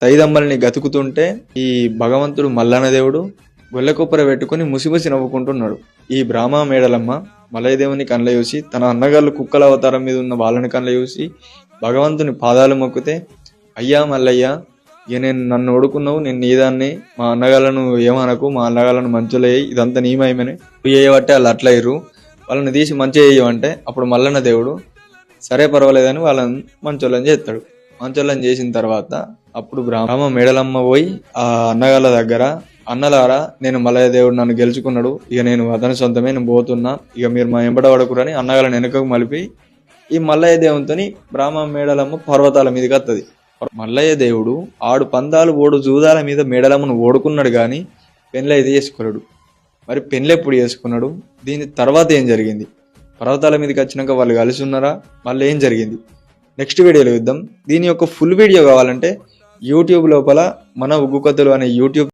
తైదమ్మల్ని గతుకుతుంటే ఈ భగవంతుడు మల్లన్న దేవుడు గొల్లెకొప్పర పెట్టుకుని ముసిముసి నవ్వుకుంటున్నాడు. ఈ బ్రాహ్మ మేడలమ్మ మల్లయ్య దేవుని కళ్ళ చూసి, తన అన్నగాళ్ళు కుక్కల అవతారం మీద ఉన్న వాళ్ళని కళ్ళ చూసి భగవంతుని పాదాలు మొక్కితే, అయ్యా మల్లయ్య, ఇక నేను నన్ను ఓడుకున్నావు, నేను నీదాన్ని, మా అన్నగాళ్ళను ఏమనకు, మా అన్నగాళ్ళను మంచులే, ఇదంతా నీమయమని చేయబట్టే వాళ్ళు అట్లా అయ్యారు, వాళ్ళని తీసి మంచిగా చేయమంటే అప్పుడు మల్లన్న దేవుడు సరే పర్వాలేదని వాళ్ళని మంచోళ్ళని చేస్తాడు. మంచోళ్ళని చేసిన తర్వాత అప్పుడు బ్రాహ్మ మేడలమ్మ పోయి ఆ అన్నగాళ్ళ దగ్గర, అన్నలారా, నేను మల్లయ్య దేవుడు నన్ను గెలుచుకున్నాడు, ఇక నేను అతని సొంతమే, నేను పోతున్నా, ఇక మీరు మా ఎంబడ పడకురని అన్నగాళ్ళని వెనకకు మలిపి ఈ మల్లయ్య దేవునితోని బ్రాహ్మ మేడలమ్మ పర్వతాల మీదకి వస్తుంది. మల్లయ్య దేవుడు ఆడు పందాలు ఓడు జూదాల మీద మేడలమ్మను ఓడుకున్నాడు కానీ పెళ్ళి అయితే చేసుకోలేడు. మరి పెళ్ళి ఎప్పుడు చేసుకున్నాడు? దీని తర్వాత ఏం జరిగింది? పర్వతాల మీదకి వచ్చినాక వాళ్ళు కలిసి ఉన్నారా? మళ్ళీ ఏం జరిగింది? నెక్స్ట్ వీడియోలో చూద్దాం. దీని యొక్క ఫుల్ వీడియో కావాలంటే యూట్యూబ్ లోపల మన ఉగ్గు కథలు అనే యూట్యూబ్